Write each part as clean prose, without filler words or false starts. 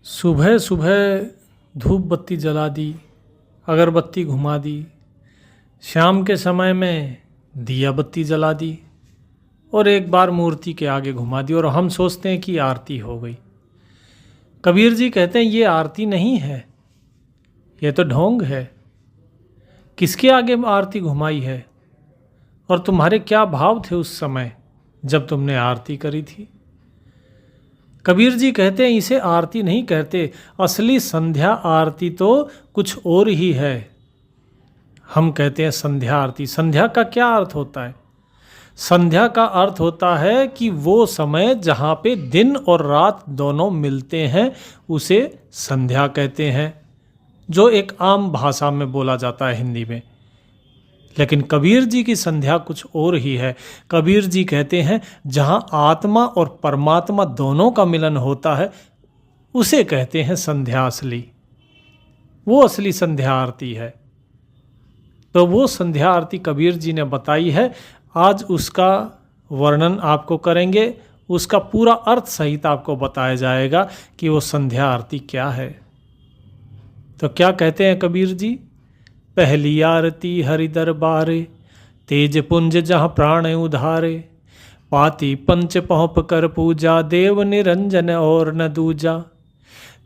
सुबह सुबह धूप बत्ती जला दी, अगरबत्ती घुमा दी। शाम के समय में दिया बत्ती जला दी और एक बार मूर्ति के आगे घुमा दी और हम सोचते हैं कि आरती हो गई। कबीर जी कहते हैं ये आरती नहीं है, ये तो ढोंग है। किसके आगे आरती घुमाई है और तुम्हारे क्या भाव थे उस समय जब तुमने आरती करी थी। कबीर जी कहते हैं इसे आरती नहीं कहते, असली संध्या आरती तो कुछ और ही है। हम कहते हैं संध्या आरती। संध्या का क्या अर्थ होता है? संध्या का अर्थ होता है कि वो समय जहाँ पे दिन और रात दोनों मिलते हैं उसे संध्या कहते हैं, जो एक आम भाषा में बोला जाता है हिंदी में। लेकिन कबीर जी की संध्या कुछ और ही है। कबीर जी कहते हैं जहाँ आत्मा और परमात्मा दोनों का मिलन होता है उसे कहते हैं संध्या असली। वो असली संध्या आरती है। तो वो संध्या आरती कबीर जी ने बताई है। आज उसका वर्णन आपको करेंगे, उसका पूरा अर्थ सहित आपको बताया जाएगा कि वो संध्या आरती क्या है। तो क्या कहते हैं कबीर जी? पहली आरती हरि दरबारे, तेज पुंज जहाँ प्राण उधारे। पाती पंच पहुँप कर पूजा, देव निरंजन और न दूजा।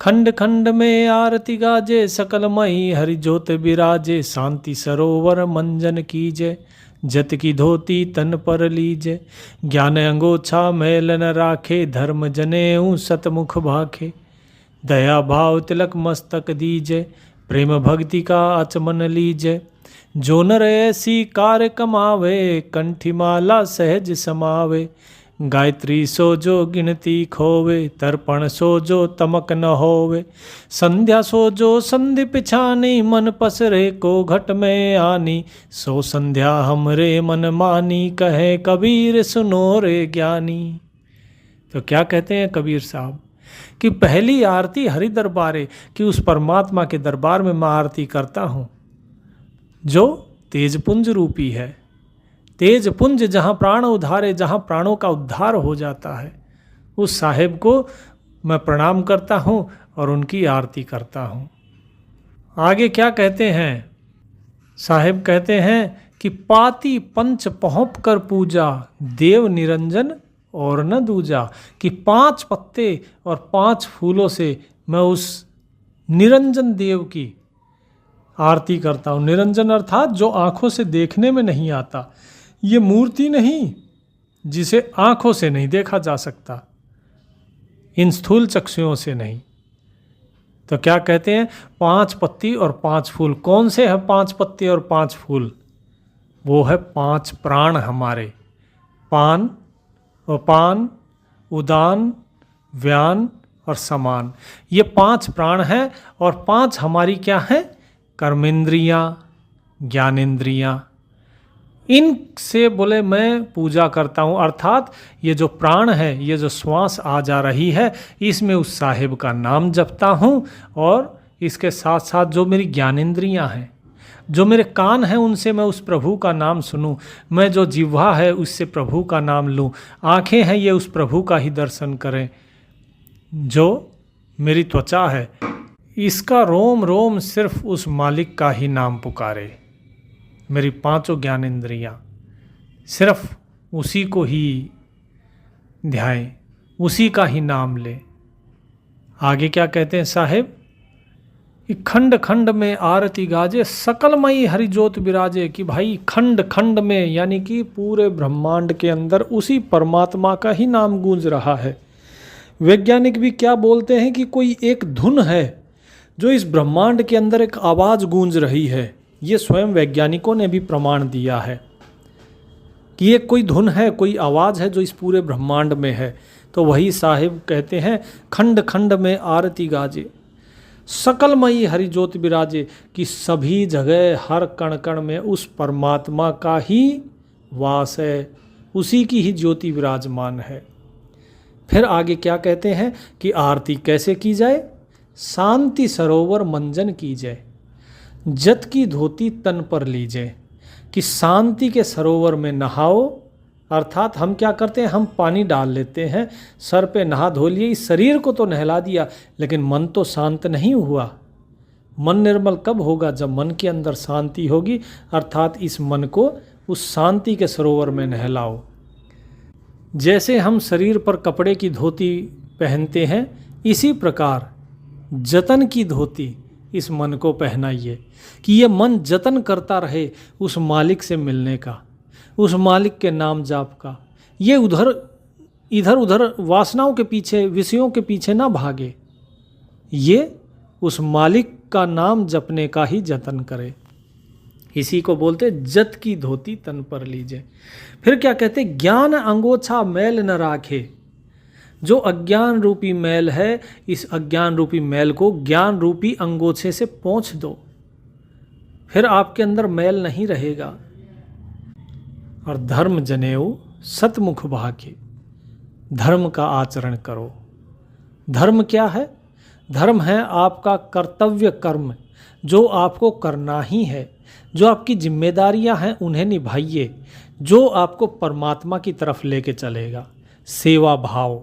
खंड खंड में आरती गाजे, सकल मई हरि ज्योत बिराजे। शांति सरोवर मंजन कीजे, जत की धोती तन पर लीजे। ज्ञान अंगोछा मैल न राखे, धर्म जनेऊ सतमुख भाखे। दया भाव तिलक मस्तक दीजे, प्रेम भक्ति का आचमन लीजे। जो नर ऐसी कार्य कमावे, कंठी माला सहज समावे। गायत्री सो जो गिनती खोवे, तर्पण सो जो तमक न होवे। संध्या सो जो संधि पिछानी, मन पसरे को घट में आनी। सो संध्या हमरे मन मानी, कहे कबीर सुनो रे ज्ञानी। तो क्या कहते हैं कबीर साहब कि पहली आरती हरि दरबारे, कि उस परमात्मा के दरबार में मैं आरती करता हूँ जो तेजपुंज रूपी है। तेजपुंज जहाँ प्राण उधारे, जहाँ प्राणों का उद्धार हो जाता है, उस साहेब को मैं प्रणाम करता हूँ और उनकी आरती करता हूँ। आगे क्या कहते हैं साहेब? कहते हैं कि पाती पंच पहुँप कर पूजा, देव निरंजन और न दूजा। कि 5 पत्ते और 5 फूलों से मैं उस निरंजन देव की आरती करता हूँ। निरंजन अर्थात जो आँखों से देखने में नहीं आता। ये मूर्ति नहीं जिसे आँखों से नहीं देखा जा सकता, इन स्थूल चक्षुओं से नहीं। तो क्या कहते हैं? 5 पत्ती और 5 फूल। कौन से हैं 5 पत्ते और 5 फूल? वो है 5 प्राण हमारे। पान, अपान, उदान, व्यान और समान। ये 5 प्राण हैं और 5 हमारी क्या हैं? कर्मेंद्रियाँ, ज्ञानेंद्रियाँ। इनसे बोले मैं पूजा करता हूँ। अर्थात ये जो प्राण है, ये जो श्वास आ जा रही है, इसमें उस साहिब का नाम जपता हूँ। और इसके साथ साथ जो मेरी ज्ञानेंद्रियाँ हैं, जो मेरे कान हैं, उनसे मैं उस प्रभु का नाम सुनूं। मैं जो जिह्वा है उससे प्रभु का नाम लूं। आँखें हैं ये उस प्रभु का ही दर्शन करें। जो मेरी त्वचा है, इसका रोम रोम सिर्फ उस मालिक का ही नाम पुकारे। मेरी 5 ज्ञानेंद्रियाँ सिर्फ उसी को ही ध्याएं, उसी का ही नाम ले। आगे क्या कहते हैं साहेब? खंड खंड में आरती गाजे, सकलमयी हरि ज्योत बिराजे। कि भाई खंड खंड में, यानी कि पूरे ब्रह्मांड के अंदर उसी परमात्मा का ही नाम गूंज रहा है। वैज्ञानिक भी क्या बोलते हैं कि कोई एक धुन है जो इस ब्रह्मांड के अंदर एक आवाज़ गूंज रही है। ये स्वयं वैज्ञानिकों ने भी प्रमाण दिया है कि ये कोई धुन है, कोई आवाज़ है जो इस पूरे ब्रह्मांड में है। तो वही साहिब कहते हैं खंड खंड में आरती गाजे, सकलमयी हरि ज्योति बिराजे। कि सभी जगह हर कण कण में उस परमात्मा का ही वास है, उसी की ही ज्योति विराजमान है। फिर आगे क्या कहते हैं कि आरती कैसे की जाए? शांति सरोवर मंजन कीजिए, जत की धोती तन पर लीजिए। कि शांति के सरोवर में नहाओ, अर्थात हम क्या करते हैं, हम पानी डाल लेते हैं, सर पे नहा धो लिए, इस शरीर को तो नहला दिया, लेकिन मन तो शांत नहीं हुआ। मन निर्मल कब होगा? जब मन के अंदर शांति होगी, अर्थात इस मन को उस शांति के सरोवर में नहलाओ। जैसे हम शरीर पर कपड़े की धोती पहनते हैं, इसी प्रकार जतन की धोती इस मन को पहनाइए कि ये मन जतन करता रहे उस मालिक से मिलने का, उस मालिक के नाम जाप का। ये इधर उधर वासनाओं के पीछे, विषयों के पीछे ना भागे, ये उस मालिक का नाम जपने का ही जतन करे। इसी को बोलते जत की धोती तन पर लीजिए। फिर क्या कहते, ज्ञान अंगोछा मैल न राखे। जो अज्ञान रूपी मैल है, इस अज्ञान रूपी मैल को ज्ञान रूपी अंगोछे से पोंछ दो, फिर आपके अंदर मैल नहीं रहेगा। और धर्म जनेऊ सतमुख भाके, धर्म का आचरण करो। धर्म क्या है? धर्म है आपका कर्तव्य कर्म, जो आपको करना ही है, जो आपकी जिम्मेदारियां हैं उन्हें निभाइए, जो आपको परमात्मा की तरफ लेके चलेगा। सेवा भाव,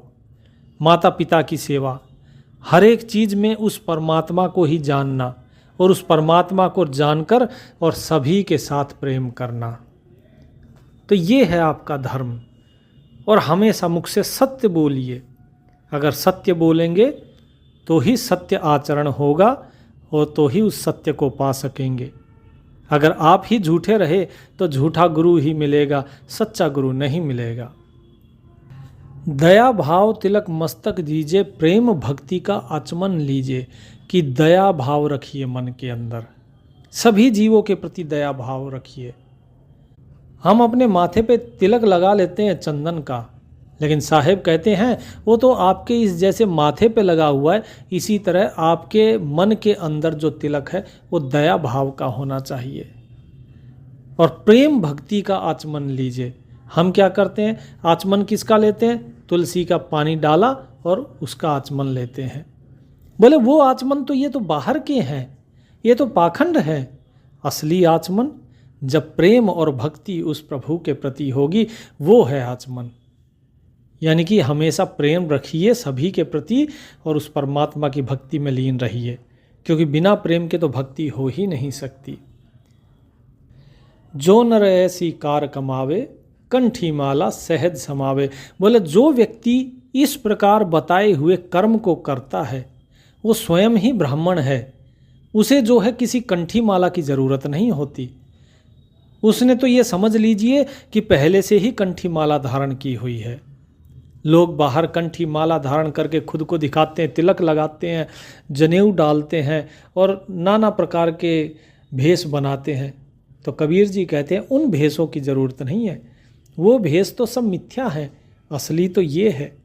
माता पिता की सेवा, हर एक चीज़ में उस परमात्मा को ही जानना और उस परमात्मा को जानकर और सभी के साथ प्रेम करना। तो ये है आपका धर्म। और हमेशा मुख से सत्य बोलिए। अगर सत्य बोलेंगे तो ही सत्य आचरण होगा और तो ही उस सत्य को पा सकेंगे। अगर आप ही झूठे रहे तो झूठा गुरु ही मिलेगा, सच्चा गुरु नहीं मिलेगा। दया भाव तिलक मस्तक दीजिए, प्रेम भक्ति का आचमन लीजिए, कि दया भाव रखिए मन के अंदर, सभी जीवों के प्रति दया भाव रखिए। हम अपने माथे पे तिलक लगा लेते हैं चंदन का, लेकिन साहेब कहते हैं वो तो आपके इस जैसे माथे पे लगा हुआ है, इसी तरह आपके मन के अंदर जो तिलक है वो दया भाव का होना चाहिए। और प्रेम भक्ति का आचमन लीजिए। हम क्या करते हैं, आचमन किसका लेते हैं? तुलसी का पानी डाला और उसका आचमन लेते हैं। बोले वो आचमन तो, ये तो बाहर के हैं, ये तो पाखंड है। असली आचमन जब प्रेम और भक्ति उस प्रभु के प्रति होगी, वो है आचमन। यानी कि हमेशा प्रेम रखिए सभी के प्रति और उस परमात्मा की भक्ति में लीन रहिए, क्योंकि बिना प्रेम के तो भक्ति हो ही नहीं सकती। जो नर ऐसी कार कमावे, कंठी माला सहज समावे। बोले जो व्यक्ति इस प्रकार बताए हुए कर्म को करता है वो स्वयं ही ब्राह्मण है। उसे जो है किसी कंठी माला की ज़रूरत नहीं होती। उसने तो ये समझ लीजिए कि पहले से ही कंठी माला धारण की हुई है। लोग बाहर कंठी माला धारण करके खुद को दिखाते हैं, तिलक लगाते हैं, जनेऊ डालते हैं और नाना प्रकार के भेष बनाते हैं। तो कबीर जी कहते हैं उन भेषों की ज़रूरत नहीं है, वो भेष तो सब मिथ्या है, असली तो ये है।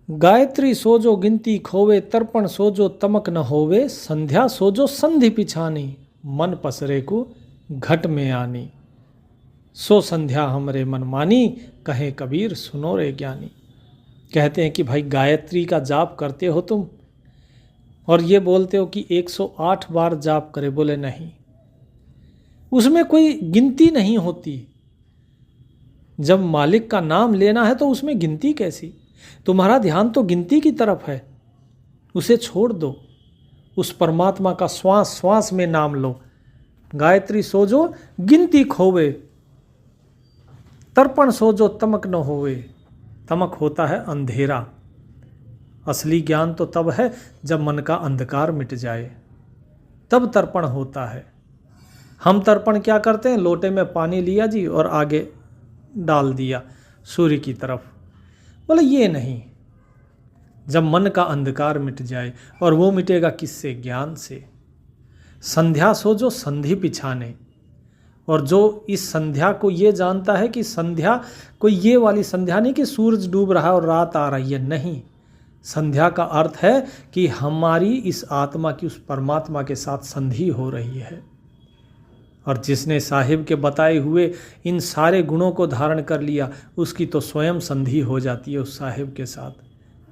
गायत्री सोजो गिनती खोवे, तर्पण सोजो तमक न होवे, संध्या सोजो संधि पिछानी, मन पसरे को घट में आनी। सो संध्या हमरे मन मानी, कहे कबीर सुनो रे ज्ञानी। कहते हैं कि भाई गायत्री का जाप करते हो तुम और ये बोलते हो कि 108 बार जाप करे। बोले नहीं, उसमें कोई गिनती नहीं होती। जब मालिक का नाम लेना है तो उसमें गिनती कैसी? तुम्हारा ध्यान तो गिनती की तरफ है, उसे छोड़ दो। उस परमात्मा का श्वास श्वास में नाम लो। गायत्री सोजो गिनती खोवे, तर्पण सोजो तमक न होवे। तमक होता है अंधेरा। असली ज्ञान तो तब है जब मन का अंधकार मिट जाए, तब तर्पण होता है। हम तर्पण क्या करते हैं, लोटे में पानी लिया जी और आगे डाल दिया सूर्य की तरफ। बोले ये नहीं, जब मन का अंधकार मिट जाए, और वो मिटेगा किससे? ज्ञान से। संध्या सोजो संधि पिछाने। और जो इस संध्या को ये जानता है कि संध्या कोई ये वाली संध्या नहीं कि सूरज डूब रहा है और रात आ रही है, नहीं। संध्या का अर्थ है कि हमारी इस आत्मा की उस परमात्मा के साथ संधि हो रही है। और जिसने साहिब के बताए हुए इन सारे गुणों को धारण कर लिया, उसकी तो स्वयं संधि हो जाती है उस साहिब के साथ,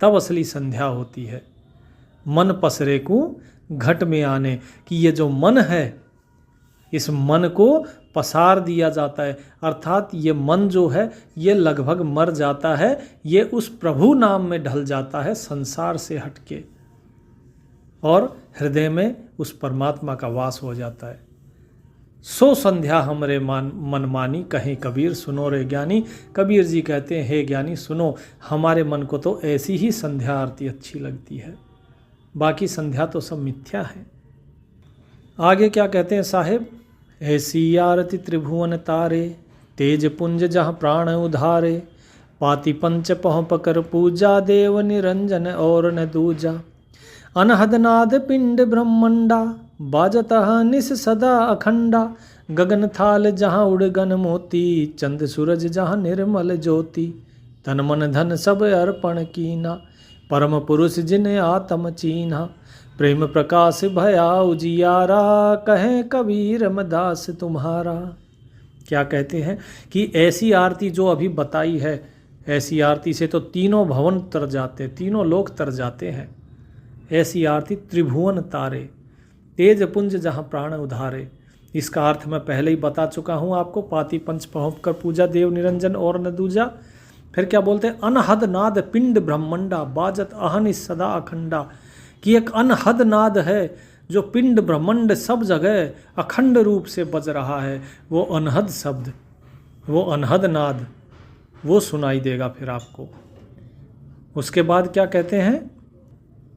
तब असली संध्या होती है। मन पसरे को घट में आने, कि ये जो मन है इस मन को पसार दिया जाता है, अर्थात ये मन जो है ये लगभग मर जाता है, ये उस प्रभु नाम में ढल जाता है संसार से हटके, और हृदय में उस परमात्मा का वास हो जाता है। सो संध्या हमरे मन मानी, कहें कबीर सुनो रे ज्ञानी। कबीर जी कहते हैं, हे ज्ञानी सुनो, हमारे मन को तो ऐसी ही संध्या आरती अच्छी लगती है, बाकी संध्या तो सब मिथ्या है। आगे क्या कहते हैं साहेब, ऐसी आरती त्रिभुवन तारे, तेज पुंज जहाँ प्राण उधारे, पाति पंच पह पकर पूजा, देव निरंजन और न दूजा, अनहद नाद पिंड ब्रह्मंडा, बाजतः निस सदा अखंडा, गगन थाल जहाँ उड़गन मोती, चंद सूरज जहाँ निर्मल ज्योति, तन मन धन सब अर्पण कीना, परम पुरुष जिन्हें आत्म चीन्हा, प्रेम प्रकाश भया उजियारा, कहें कबीर रमदास तुम्हारा। क्या कहते हैं कि ऐसी आरती जो अभी बताई है, ऐसी आरती से तो तीनों भवन तर जाते, तीनों लोक तर जाते हैं। ऐसी आरती त्रिभुवन तारे, तेज पुंज जहाँ प्राण उधारे, इसका अर्थ मैं पहले ही बता चुका हूँ आपको। पाति पंच पहुँच कर पूजा, देव निरंजन और न दूजा। फिर क्या बोलते हैं, अनहद नाद पिंड ब्रह्मंडा, बाजत अहनिस सदा अखंडा, कि एक अनहद नाद है जो पिंड ब्रह्मंड सब जगह अखंड रूप से बज रहा है। वो अनहद शब्द, वो अनहद नाद, वो सुनाई देगा फिर आपको। उसके बाद क्या कहते हैं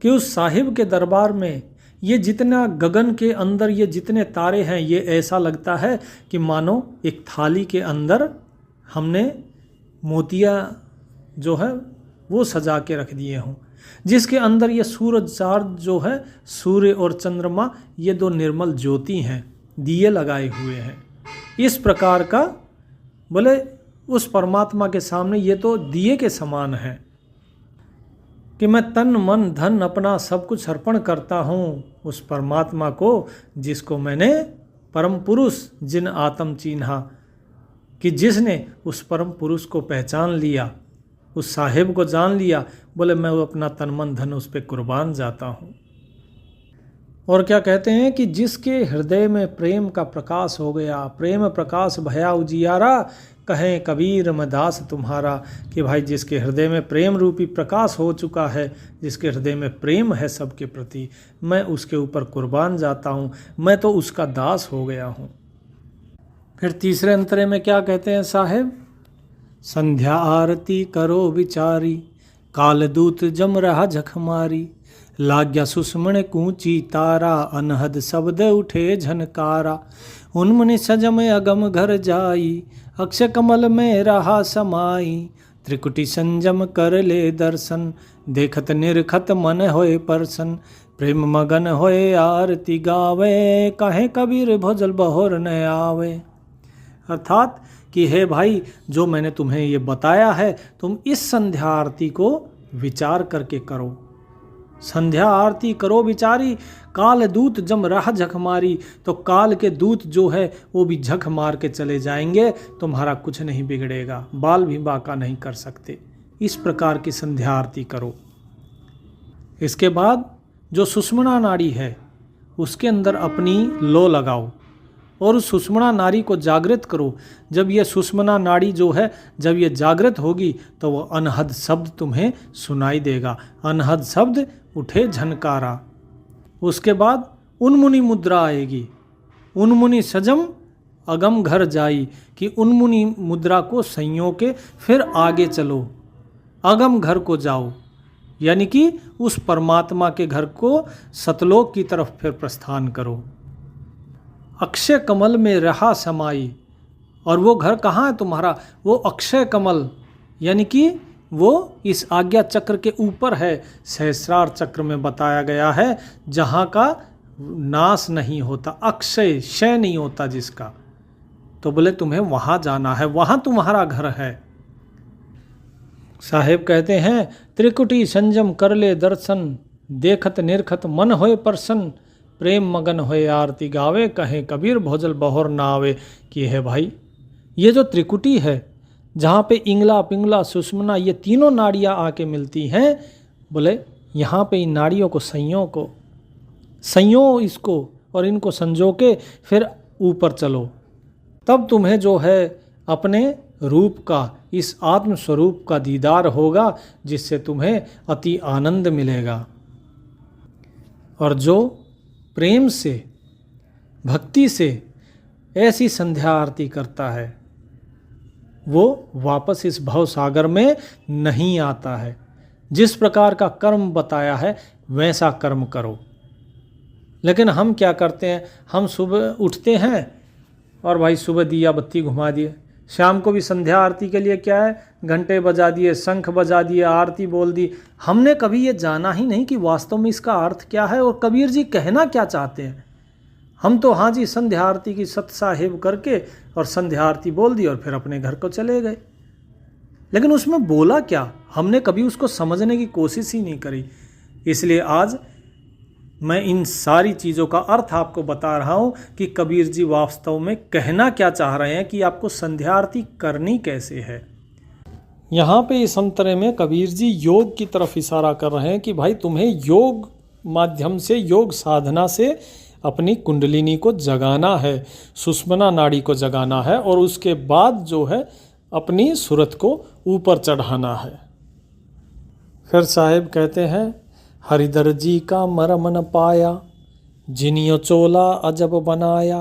कि उस साहिब के दरबार में ये जितना गगन के अंदर ये जितने तारे हैं, ये ऐसा लगता है कि मानो एक थाली के अंदर हमने मोतिया जो है वो सजा के रख दिए हों, जिसके अंदर ये सूरज चांद जो है, सूर्य और चंद्रमा, ये दो निर्मल ज्योति हैं, दिए लगाए हुए हैं। इस प्रकार का बोले उस परमात्मा के सामने ये तो दिए के समान है कि मैं तन मन धन अपना सब कुछ अर्पण करता हूँ उस परमात्मा को, जिसको मैंने परम पुरुष जिन आत्म चिन्हा, कि जिसने उस परम पुरुष को पहचान लिया, उस साहिब को जान लिया, बोले मैं वो अपना तन मन धन उस पर कुर्बान जाता हूँ। और क्या कहते हैं कि जिसके हृदय में प्रेम का प्रकाश हो गया, प्रेम प्रकाश भया उजियारा, कहें कबीर रमदास तुम्हारा, कि भाई जिसके हृदय में प्रेम रूपी प्रकाश हो चुका है, जिसके हृदय में प्रेम है सबके प्रति, मैं उसके ऊपर कुर्बान जाता हूँ, मैं तो उसका दास हो गया हूँ। फिर तीसरे अंतरे में क्या कहते हैं साहेब, संध्या आरती करो विचारी, कालदूत जम रहा झखमारी, लाग्या सुषमण कूची तारा, अनहद शब्द उठे झनकारा, उन्मुनि सजम अगम घर जाई, अक्षय कमल में रहा समाई, त्रिकुटी संजम कर ले दर्शन, देखत निरखत मन होए परसन, प्रेम मगन होए आरती गावे, कहे कबीर भोजल बहोर न आवे। अर्थात कि हे भाई, जो मैंने तुम्हें ये बताया है, तुम इस संध्या आरती को विचार करके करो। संध्या आरती करो विचारी, काल दूत जम रहा झक मारी, तो काल के दूत जो है वो भी झक मार के चले जाएंगे, तुम्हारा कुछ नहीं बिगड़ेगा, बाल भी बाका नहीं कर सकते। इस प्रकार की संध्या आरती करो। इसके बाद जो सुषुम्ना नाड़ी है उसके अंदर अपनी लो लगाओ और उस सुषुम्ना नाड़ी को जागृत करो। जब ये सुषुम्ना नाड़ी जो है जब ये जागृत होगी तो वो अनहद शब्द तुम्हें सुनाई देगा। अनहद शब्द उठे झनकारा। उसके बाद उन्मुनि मुद्रा आएगी। उन्मुनि सजम अगम घर जाई, कि उन्मुनि मुद्रा को संयो के फिर आगे चलो, अगम घर को जाओ, यानी कि उस परमात्मा के घर को सतलोक की तरफ फिर प्रस्थान करो। अक्षय कमल में रहा समाई, और वो घर कहाँ है तुम्हारा? वो अक्षय कमल, यानी कि वो इस आज्ञा चक्र के ऊपर है। सहस्रार चक्र में बताया गया है जहाँ का नाश नहीं होता, अक्षय क्षय नहीं होता जिसका, तो बोले तुम्हें वहाँ जाना है, वहाँ तुम्हारा घर है। साहेब कहते हैं त्रिकुटी संजम कर ले दर्शन, देखत निरखत मन होए प्रसन्न, प्रेम मगन होए आरती गावे, कहें कबीर भोजल बहोर ना आवे। कि है भाई, ये जो त्रिकुटी है जहाँ पे इंगला पिंगला सुषुम्ना ये तीनों नाड़ियाँ आके मिलती हैं, बोले यहाँ पे इन नाड़ियों को संयो इसको और इनको संजो के फिर ऊपर चलो, तब तुम्हें जो है अपने रूप का, इस आत्म स्वरूप का दीदार होगा, जिससे तुम्हें अति आनंद मिलेगा। और जो प्रेम से, भक्ति से ऐसी संध्या आरती करता है, वो वापस इस भव सागर में नहीं आता है। जिस प्रकार का कर्म बताया है वैसा कर्म करो। लेकिन हम क्या करते हैं, हम सुबह उठते हैं और भाई सुबह दिया बत्ती घुमा दिए, शाम को भी संध्या आरती के लिए क्या है, घंटे बजा दिए, शंख बजा दिए, आरती बोल दी। हमने कभी ये जाना ही नहीं कि वास्तव में इसका अर्थ क्या है और कबीर जी कहना क्या चाहते हैं। हम तो हाँ जी संध्या आरती की सत साहिब करके और संध्या आरती बोल दी और फिर अपने घर को चले गए। लेकिन उसमें बोला क्या, हमने कभी उसको समझने की कोशिश ही नहीं करी। इसलिए आज मैं इन सारी चीज़ों का अर्थ आपको बता रहा हूँ कि कबीर जी वास्तव में कहना क्या चाह रहे हैं, कि आपको संध्या आरती करनी कैसे है। यहाँ पे इस अंतरे में कबीर जी योग की तरफ इशारा कर रहे हैं कि भाई तुम्हें योग माध्यम से, योग साधना से अपनी कुंडलिनी को जगाना है, सुषुम्ना नाड़ी को जगाना है और उसके बाद जो है अपनी सूरत को ऊपर चढ़ाना है। फिर साहिब कहते हैं, हरिदर जी का मरम न पाया, जिनियो चोला अजब बनाया,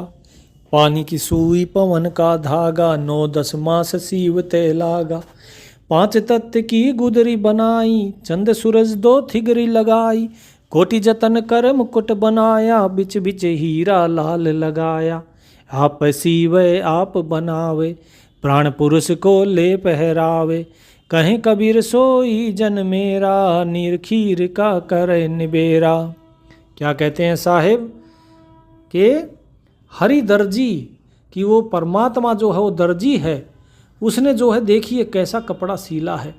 पानी की सुई पवन का धागा, 9-10 मास सीव ते लागा, 5 तत्व की गुदरी बनाई, चंद सूरज 2 थिगरी लगाई, कोटि जतन कर मुकुट बनाया, बिच बिच हीरा लाल लगाया, आप सीवे आप बनावे, प्राण पुरुष को ले पहरावे, कहें कबीर सोई जन मेरा, नीर खीर का करे निबेरा। क्या कहते हैं साहिब कि हरि दर्जी, कि वो परमात्मा जो है वो दर्जी है, उसने जो है देखिए कैसा कपड़ा सीला है।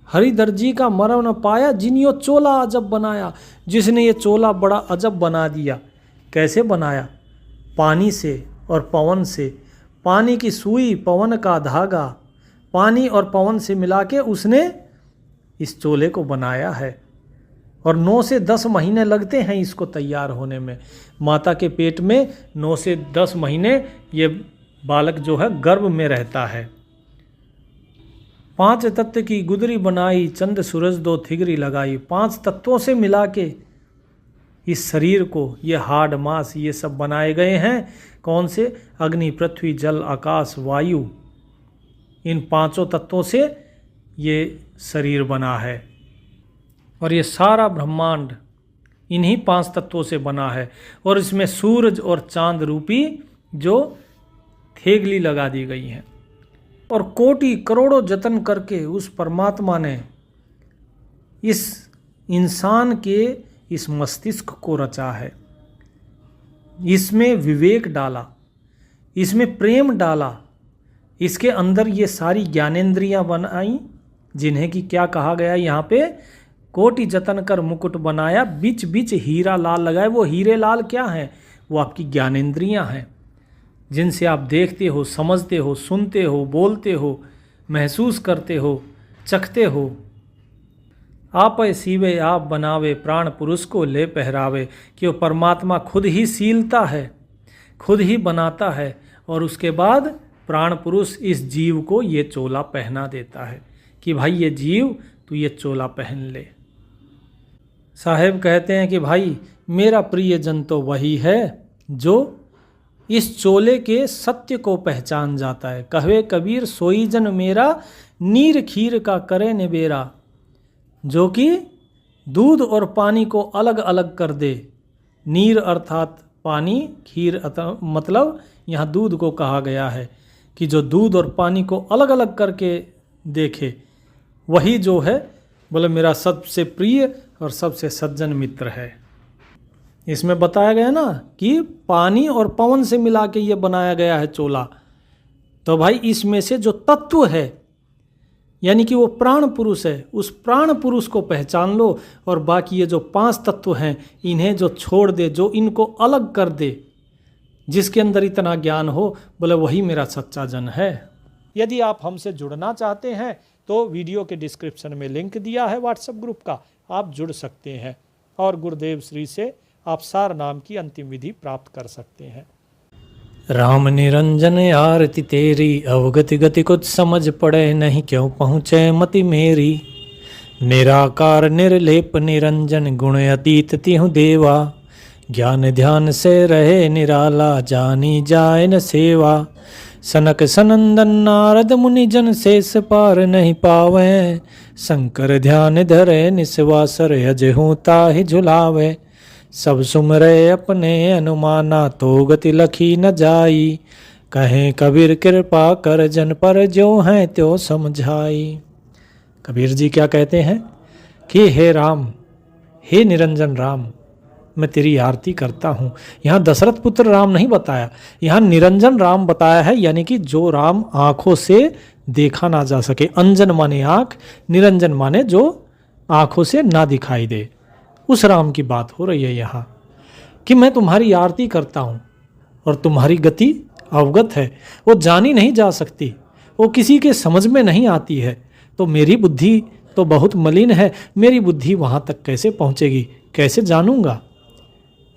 हरि दर्जी का मरम न पाया, जिनियो चोला अजब बनाया, जिसने ये चोला बड़ा अजब बना दिया। कैसे बनाया, पानी से और पवन से, पानी की सुई पवन का धागा, पानी और पवन से मिला के उसने इस चोले को बनाया है। और 9 से 10 महीने लगते हैं इसको तैयार होने में। माता के पेट में 9 से 10 महीने ये बालक जो है गर्भ में रहता है। 5 तत्व की गुदरी बनाई, चंद सूरज 2 थिगरी लगाई। 5 तत्वों से मिला के इस शरीर को, ये हाड़ मांस ये सब बनाए गए हैं। कौन से, अग्नि पृथ्वी जल आकाश वायु, इन 5 तत्वों से ये शरीर बना है। और ये सारा ब्रह्मांड इन्हीं 5 तत्वों से बना है। और इसमें सूरज और चांद रूपी जो थेगली लगा दी गई हैं। और कोटि करोड़ों जतन करके उस परमात्मा ने इस इंसान के इस मस्तिष्क को रचा है। इसमें विवेक डाला, इसमें प्रेम डाला, इसके अंदर ये सारी ज्ञानेंद्रियां बनाई, जिन्हें कि क्या कहा गया यहाँ पे, कोटि जतन कर मुकुट बनाया, बीच बीच हीरा लाल लगाए। वो हीरे लाल क्या हैं, वो आपकी ज्ञानेंद्रियां हैं, जिनसे आप देखते हो, समझते हो, सुनते हो, बोलते हो, महसूस करते हो, चखते हो। आप सीवे आप बनावे, प्राण पुरुष को ले पहरावे, कि वो परमात्मा खुद ही सीलता है, खुद ही बनाता है और उसके बाद प्राण पुरुष इस जीव को ये चोला पहना देता है कि भाई ये जीव तू ये चोला पहन ले। साहेब कहते हैं कि भाई मेरा प्रियजन तो वही है जो इस चोले के सत्य को पहचान जाता है। कहे कबीर सोई जन मेरा, नीर खीर का करे निबेरा, जो कि दूध और पानी को अलग अलग कर दे। नीर अर्थात पानी, खीर मतलब यहाँ दूध को कहा गया है कि जो दूध और पानी को अलग अलग करके देखे, वही जो है बोले मेरा सबसे प्रिय और सबसे सज्जन मित्र है। इसमें बताया गया ना कि पानी और पवन से मिला के ये बनाया गया है चोला। तो भाई इसमें से जो तत्व है, यानी कि वो प्राण पुरुष है, उस प्राण पुरुष को पहचान लो और बाकी ये जो 5 तत्व हैं इन्हें जो छोड़ दे, जो इनको अलग कर दे, जिसके अंदर इतना ज्ञान हो, बोले वही मेरा सच्चा जन है। यदि आप हमसे जुड़ना चाहते हैं तो वीडियो के डिस्क्रिप्शन में लिंक दिया है व्हाट्सएप ग्रुप का, आप जुड़ सकते हैं और गुरुदेव श्री से आप सार नाम की अंतिम विधि प्राप्त कर सकते हैं। राम निरंजन आरती तेरी, अवगति गति कुछ समझ पड़े नहीं, क्यों पहुँचे मति मेरी। निराकार निर्लेप निरंजन, गुण अतीत तिहु देवा। ज्ञान ध्यान से रहे निराला, जानी जाए न सेवा। सनक सनंदन नारद मुनि जन, शेष पार नहीं पावे। शंकर ध्यान धरे निस्वासर, अजहू ताहि झुलावे। सब सुमरे अपने अनुमाना, तो गति लखी न जाई। कहें कबीर कृपा कर जन पर, जो हैं त्यों समझाई। कबीर जी क्या कहते हैं कि हे राम, हे निरंजन राम, मैं तेरी आरती करता हूँ। यहाँ दशरथ पुत्र राम नहीं बताया, यहाँ निरंजन राम बताया है, यानी कि जो राम आँखों से देखा ना जा सके। अंजन माने आँख, निरंजन माने जो आँखों से ना दिखाई दे, उस राम की बात हो रही है यहाँ कि मैं तुम्हारी आरती करता हूँ और तुम्हारी गति अवगत है, वो जानी नहीं जा सकती, वो किसी के समझ में नहीं आती है। तो मेरी बुद्धि तो बहुत मलिन है, मेरी बुद्धि वहाँ तक कैसे पहुँचेगी, कैसे जानूँगा।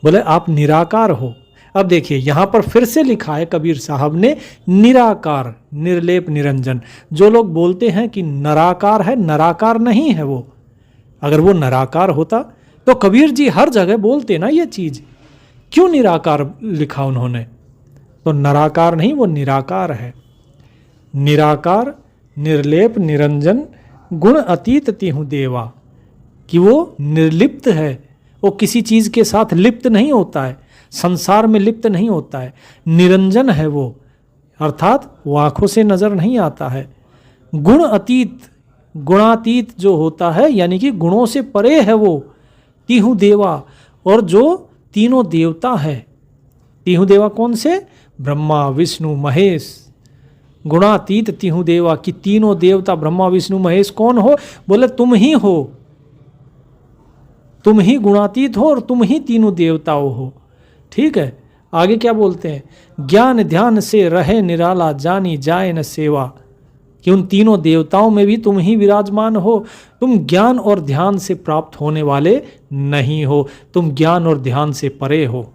बोले आप निराकार हो। अब देखिए यहाँ पर फिर से लिखा है कबीर साहब ने, निराकार निर्लेप निरंजन। जो लोग बोलते हैं कि नराकार है, नराकार नहीं है वो। अगर वो नराकार होता तो कबीर जी हर जगह बोलते ना ये चीज़, क्यों निराकार लिखा उन्होंने। तो नराकार नहीं, वो निराकार है। निराकार निर्लेप निरंजन, गुण अतीत तिहु देवा, कि वो निर्लिप्त है, वो किसी चीज़ के साथ लिप्त नहीं होता है, संसार में लिप्त नहीं होता है। निरंजन है वो, अर्थात वो आँखों से नज़र नहीं आता है। गुण अतीत, गुणातीत जो होता है, यानी कि गुणों से परे है वो। तिहु देवा, और जो तीनों देवता है। तिहु देवा कौन से? ब्रह्मा विष्णु महेश। गुणातीत तिहु देवा, कि तीनों देवता ब्रह्मा विष्णु महेश कौन हो? बोले तुम ही हो, तुम ही गुणातीत हो और तुम ही तीनों देवताओं हो। ठीक है, आगे क्या बोलते हैं? ज्ञान ध्यान से रहे निराला, जानी जाए न सेवा, कि उन तीनों देवताओं में भी तुम ही विराजमान हो। तुम ज्ञान और ध्यान से प्राप्त होने वाले नहीं हो, तुम ज्ञान और ध्यान से परे हो।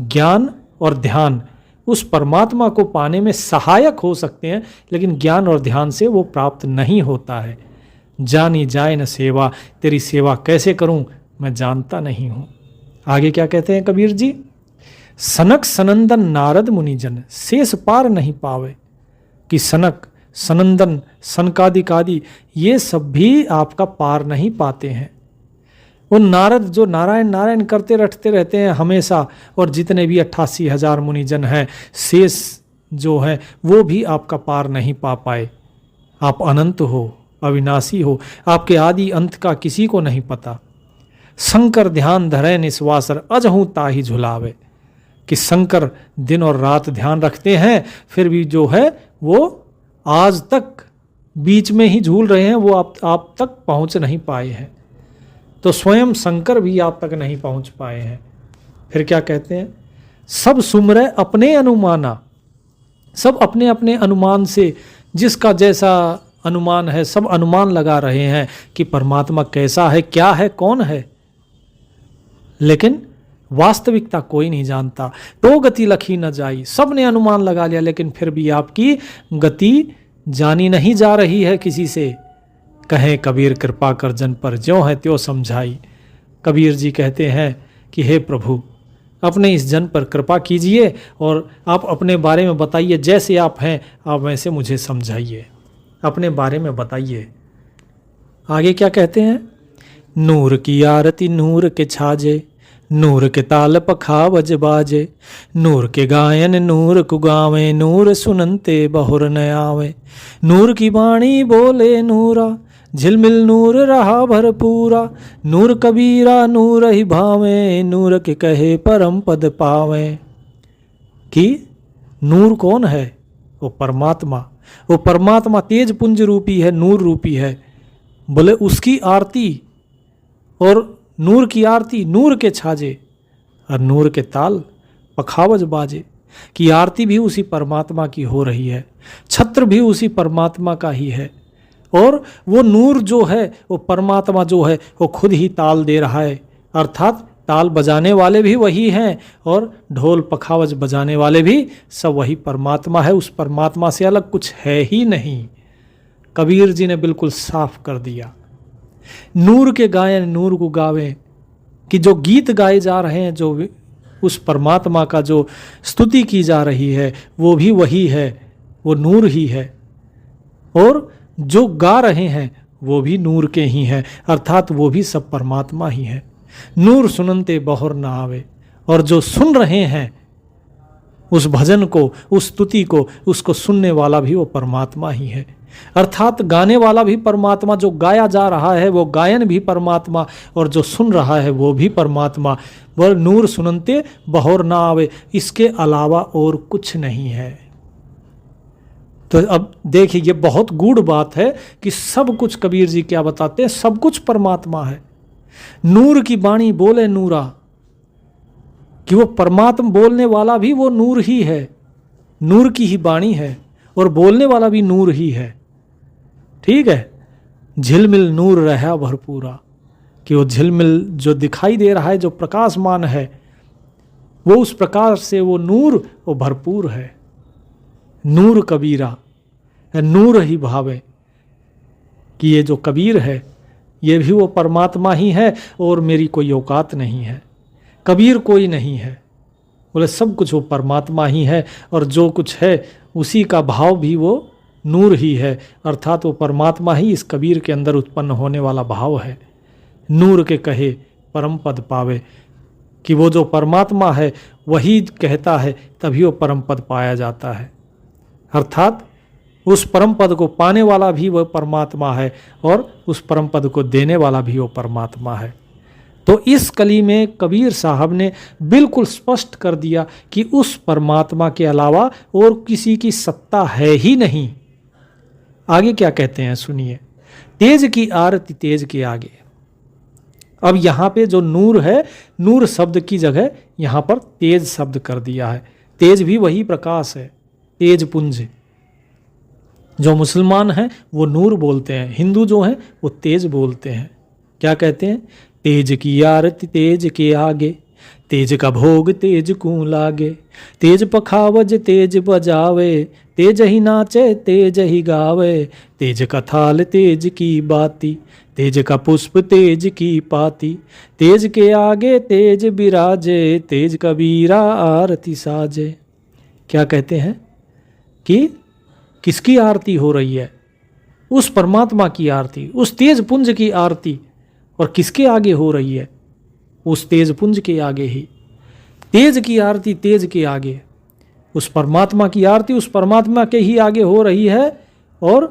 ज्ञान और ध्यान उस परमात्मा को पाने में सहायक हो सकते हैं, लेकिन ज्ञान और ध्यान से वो प्राप्त नहीं होता है। जानी जाए न सेवा, तेरी सेवा कैसे करूं मैं जानता नहीं हूं। आगे क्या कहते हैं कबीर जी? सनक सनंदन नारद मुनिजन, शेष पार नहीं पावे। कि सनक सनंदन सनकादिकादि ये सब भी आपका पार नहीं पाते हैं। वो नारद जो नारायण नारायण करते रटते रहते हैं हमेशा, और जितने भी 88,000 मुनिजन हैं, शेष जो है वो भी आपका पार नहीं पा पाए। आप अनंत हो, अविनाशी हो, आपके आदि अंत का किसी को नहीं पता। शंकर ध्यान धरे निस्वासर, अजहू ताहि झुलावे। कि शंकर दिन और रात ध्यान रखते हैं, फिर भी जो है वो आज तक बीच में ही झूल रहे हैं, वो आप तक पहुंच नहीं पाए हैं। तो स्वयं शंकर भी आप तक नहीं पहुंच पाए हैं। फिर क्या कहते हैं? सब सुमरे अपने अनुमाना, सब अपने अपने अनुमान से, जिसका जैसा अनुमान है सब अनुमान लगा रहे हैं कि परमात्मा कैसा है, क्या है, कौन है, लेकिन वास्तविकता कोई नहीं जानता। तो गति लखी न जाई, सब ने अनुमान लगा लिया, लेकिन फिर भी आपकी गति जानी नहीं जा रही है किसी से। कहें कबीर कृपा कर जन पर, ज्यों है त्यों समझाई। कबीर जी कहते हैं कि हे प्रभु, अपने इस जन पर कृपा कीजिए और आप अपने बारे में बताइए, जैसे आप हैं आप वैसे मुझे समझाइए, अपने बारे में बताइए। आगे क्या कहते हैं? नूर की आरती नूर के छाजे, नूर के ताल पखावज बाजे। नूर के गायन नूर को गावे, नूर सुनते बहुर न आवे। नूर की वाणी बोले नूरा, झिलमिल नूर रहा भरपूरा। नूर कबीरा नूर ही भावे, नूर के कहे परम पद पावे। कि नूर कौन है? वो परमात्मा। वो परमात्मा तेज पुंज रूपी है, नूर रूपी है। बोले उसकी आरती, और नूर की आरती नूर के छाजे, और नूर के ताल पखावज बाजे। कि आरती भी उसी परमात्मा की हो रही है, छत्र भी उसी परमात्मा का ही है, और वो नूर जो है, वो परमात्मा जो है, वो खुद ही ताल दे रहा है, अर्थात ताल बजाने वाले भी वही हैं और ढोल पखावज बजाने वाले भी सब वही परमात्मा है। उस परमात्मा से अलग कुछ है ही नहीं। कबीर जी ने बिल्कुल साफ कर दिया। नूर के गायन नूर को गावे, कि जो गीत गाए जा रहे हैं, जो उस परमात्मा का जो स्तुति की जा रही है वो भी वही है, वो नूर ही है। और जो गा रहे हैं वो भी नूर के ही हैं, अर्थात वो भी सब परमात्मा ही है। नूर सुनते बहुर न आवे, और जो सुन रहे हैं उस भजन को, उस स्तुति को, उसको सुनने वाला भी वो परमात्मा ही है। अर्थात गाने वाला भी परमात्मा, जो गाया जा रहा है वो गायन भी परमात्मा, और जो सुन रहा है वो भी परमात्मा। वह नूर सुनते बहुर ना आवे, इसके अलावा और कुछ नहीं है। तो अब देखिए, ये बहुत गूढ़ बात है कि सब कुछ, कबीर जी क्या बताते हैं, सब कुछ परमात्मा है। नूर की बाणी बोले नूरा, कि वो परमात्मा बोलने वाला भी वो नूर ही है, नूर की ही बाणी है, और बोलने वाला भी नूर ही है। ठीक है, झिलमिल नूर रहा भरपूरा, कि वो झिलमिल जो दिखाई दे रहा है, जो प्रकाशमान है, वो उस प्रकाश से वो नूर वो भरपूर है। नूर कबीरा, नूर ही भावे, कि ये जो कबीर है ये भी वो परमात्मा ही है, और मेरी कोई औकात नहीं है, कबीर कोई नहीं है। बोले सब कुछ वो परमात्मा ही है, और जो कुछ है उसी का भाव भी वो नूर ही है, अर्थात वो परमात्मा ही इस कबीर के अंदर उत्पन्न होने वाला भाव है। नूर के कहे परम पद पावे, कि वो जो परमात्मा है वही कहता है तभी वो परम पद पाया जाता है। अर्थात उस परम पद को पाने वाला भी वो परमात्मा है, और उस परम पद को देने वाला भी वो परमात्मा है। तो इस कली में कबीर साहब ने बिल्कुल स्पष्ट कर दिया कि उस परमात्मा के अलावा और किसी की सत्ता है ही नहीं। आगे क्या कहते हैं सुनिए, तेज की आरती तेज के आगे। अब यहाँ पे जो नूर है, नूर शब्द की जगह यहाँ पर तेज शब्द कर दिया है। तेज भी वही प्रकाश है, तेज पुंज। जो मुसलमान हैं वो नूर बोलते हैं, हिंदू जो हैं वो तेज बोलते हैं। क्या कहते हैं, तेज की आरती तेज के आगे, तेज का भोग तेज को लागे, तेज पखावज तेज बजावे, तेज ही नाचे तेज ही गावे, तेज का थाल तेज की बाती, तेज का पुष्प तेज की पाती, तेज के आगे तेज बिराजे, तेज कबीरा आरती साजे। क्या कहते हैं कि किसकी आरती हो रही है, उस परमात्मा की आरती, उस तेज पुंज की आरती। और किसके आगे हो रही है, उस तेज पुंज के आगे ही। तेज की आरती तेज के आगे, उस परमात्मा की आरती उस परमात्मा के ही आगे हो रही है। और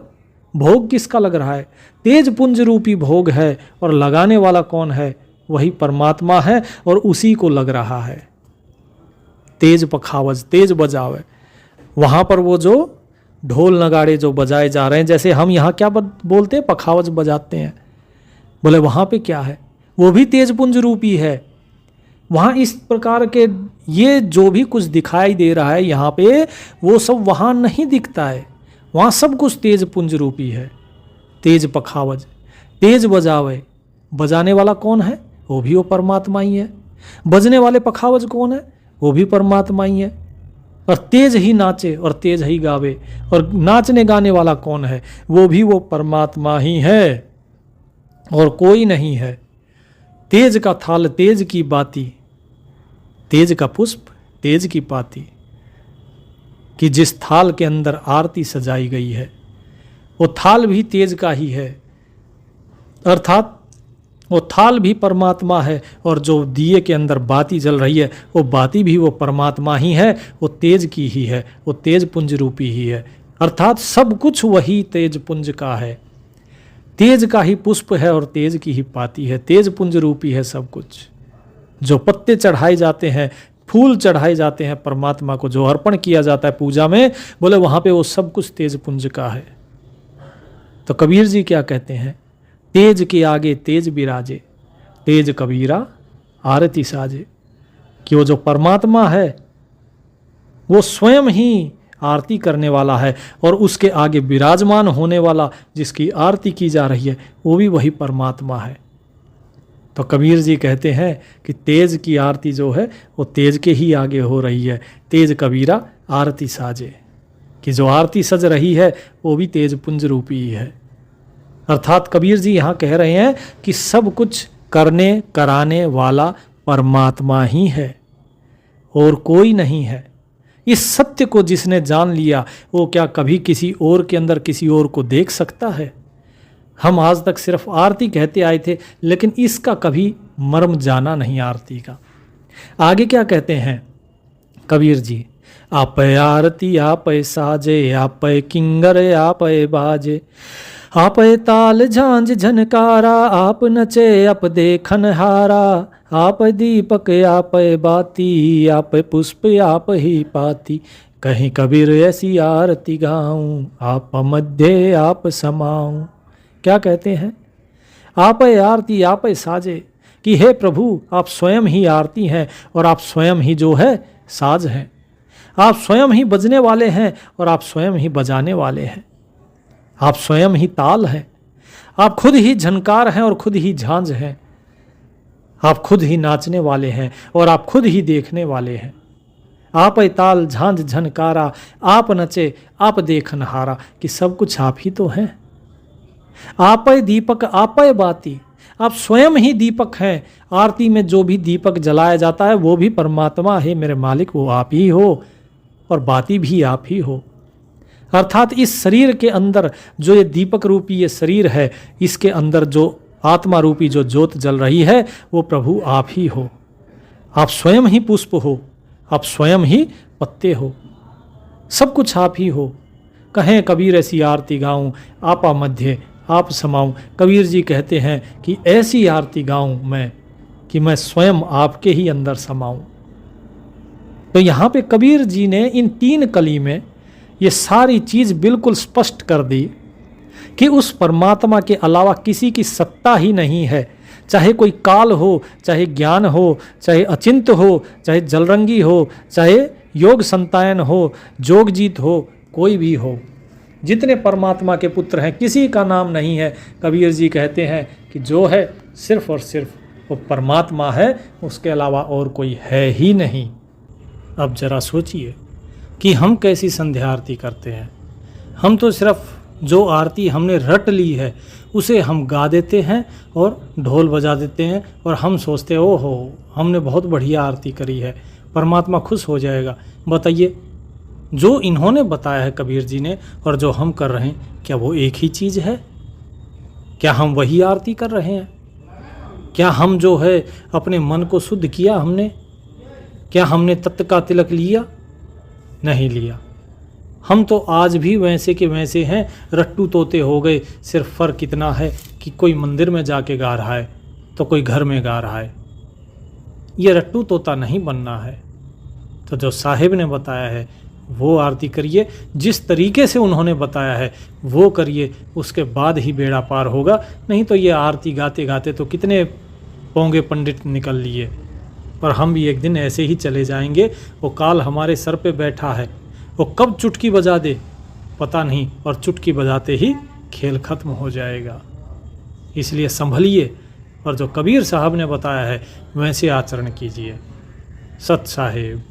भोग किसका लग रहा है, तेज पुंज रूपी भोग है, और लगाने वाला कौन है, वही परमात्मा है, और उसी को लग रहा है। तेज पखावज तेज बजावे, वहाँ पर वो जो ढोल नगाड़े जो बजाए जा रहे हैं, जैसे हम यहाँ क्या बोलते हैं, पखावज बजाते हैं, बोले वहाँ पे क्या है, वो भी तेज पुंज रूपी है। वहाँ इस प्रकार के ये जो भी कुछ दिखाई दे रहा है यहाँ पे, वो सब वहाँ नहीं दिखता है। वहाँ सब कुछ तेज पुंज रूपी है। तेज पखावज तेज बजावे, बजाने वाला कौन है, वो भी वो परमात्मा ही है। बजने वाले पखावज कौन है, वो भी परमात्मा ही है। और तेज ही नाचे और तेज ही गावे, और नाचने गाने वाला कौन है, वो भी वो परमात्मा ही है, और कोई नहीं है। तेज का थाल तेज की बाती, तेज का पुष्प तेज की पाती, कि जिस थाल के अंदर आरती सजाई गई है वो थाल भी तेज का ही है, अर्थात वो थाल भी परमात्मा है, और जो दिए के अंदर बाती जल रही है वो बाती भी वो परमात्मा ही है, वो तेज की ही है, वो तेज पुंज रूपी ही है। अर्थात सब कुछ वही तेज पुंज का है, तेज का ही पुष्प है और तेज की ही पाती है, तेज पुंज रूपी है सब कुछ। जो पत्ते चढ़ाए जाते हैं, फूल चढ़ाए जाते हैं परमात्मा को, जो अर्पण किया जाता है पूजा में, बोले वहाँ पे वो सब कुछ तेज पुंज का है। तो कबीर जी क्या कहते हैं, तेज के आगे तेज बिराजे, तेज कबीरा आरती साजे, कि वो जो परमात्मा है वो स्वयं ही आरती करने वाला है, और उसके आगे विराजमान होने वाला जिसकी आरती की जा रही है वो भी वही परमात्मा है। तो कबीर जी कहते हैं कि तेज की आरती जो है वो तेज के ही आगे हो रही है। तेज कबीरा आरती साजे, कि जो आरती सज रही है वो भी तेज पुंज रूपी ही है। अर्थात कबीर जी यहाँ कह रहे हैं कि सब कुछ करने कराने वाला परमात्मा ही है और कोई नहीं है। इस सत्य को जिसने जान लिया वो क्या कभी किसी और के अंदर किसी और को देख सकता है? हम आज तक सिर्फ आरती कहते आए थे, लेकिन इसका कभी मर्म जाना नहीं आरती का। आगे क्या कहते हैं कबीर जी? आप आरती आप साजे, आप किंगर आप बाजे, आप ताल झांझ झनकारा, आप नचे आप देखन हारा, आप दीपक आप बाती, आप पुष्प आप ही पाती, कहीं कबीर ऐसी आरती गाऊं, आप मध्य आप समाऊं। क्या कहते हैं? आप आरती आप साजे, कि हे प्रभु आप स्वयं ही आरती हैं और आप स्वयं ही जो है साज हैं। आप स्वयं ही बजने वाले हैं और आप स्वयं ही बजाने वाले हैं। आप स्वयं ही ताल हैं, आप खुद ही झनकार हैं और खुद ही झांझ हैं। आप खुद ही नाचने वाले हैं और आप खुद ही देखने वाले हैं। आप ताल झांझ झनकारा, आप नचे आप देखन हारा, कि सब कुछ आप ही तो हैं। आप दीपक आप बाती, आप स्वयं ही दीपक हैं। आरती में जो भी दीपक जलाया जाता है वो भी परमात्मा है, मेरे मालिक वो आप ही हो, और बाती भी आप ही हो। अर्थात इस शरीर के अंदर जो ये दीपक रूपी ये शरीर है, इसके अंदर जो आत्मा रूपी जो ज्योत जल रही है वो प्रभु आप ही हो। आप स्वयं ही पुष्प हो, आप स्वयं ही पत्ते हो, सब कुछ आप ही हो। कहें कबीर ऐसी आरती गाऊं, आपा मध्य आप समाऊं। कबीर जी कहते हैं कि ऐसी आरती गाऊं मैं कि मैं स्वयं आपके ही अंदर समाऊं। तो यहाँ पे कबीर जी ने इन 3 कली में ये सारी चीज़ बिल्कुल स्पष्ट कर दी कि उस परमात्मा के अलावा किसी की सत्ता ही नहीं है। चाहे कोई काल हो, चाहे ज्ञान हो, चाहे अचिंत हो, चाहे जलरंगी हो, चाहे योग संतायन हो, जोगजीत हो, कोई भी हो, जितने परमात्मा के पुत्र हैं किसी का नाम नहीं है। कबीर जी कहते हैं कि जो है सिर्फ और सिर्फ वो परमात्मा है, उसके अलावा और कोई है ही नहीं। अब जरा सोचिए कि हम कैसी संध्या आरती करते हैं। हम तो सिर्फ जो आरती हमने रट ली है उसे हम गा देते हैं और ढोल बजा देते हैं और हम सोचते हैं ओहो हमने बहुत बढ़िया आरती करी है, परमात्मा खुश हो जाएगा। बताइए, जो इन्होंने बताया है कबीर जी ने और जो हम कर रहे हैं, क्या वो एक ही चीज़ है? क्या हम वही आरती कर रहे हैं? क्या हम जो है अपने मन को शुद्ध किया हमने? क्या हमने तत्व का तिलक लिया? नहीं लिया। हम तो आज भी वैसे के वैसे हैं, रट्टू तोते हो गए। सिर्फ फ़र्क इतना है कि कोई मंदिर में जाके गा रहा है तो कोई घर में गा रहा है। ये रट्टू तोता नहीं बनना है। तो जो साहिब ने बताया है वो आरती करिए, जिस तरीके से उन्होंने बताया है वो करिए, उसके बाद ही बेड़ा पार होगा। नहीं तो ये आरती गाते गाते तो कितने पोंगे पंडित निकल लिए, पर हम भी एक दिन ऐसे ही चले जाएंगे। वो काल हमारे सर पे बैठा है, वो कब चुटकी बजा दे पता नहीं, और चुटकी बजाते ही खेल खत्म हो जाएगा। इसलिए संभलिए और जो कबीर साहब ने बताया है वैसे आचरण कीजिए। सत साहिब।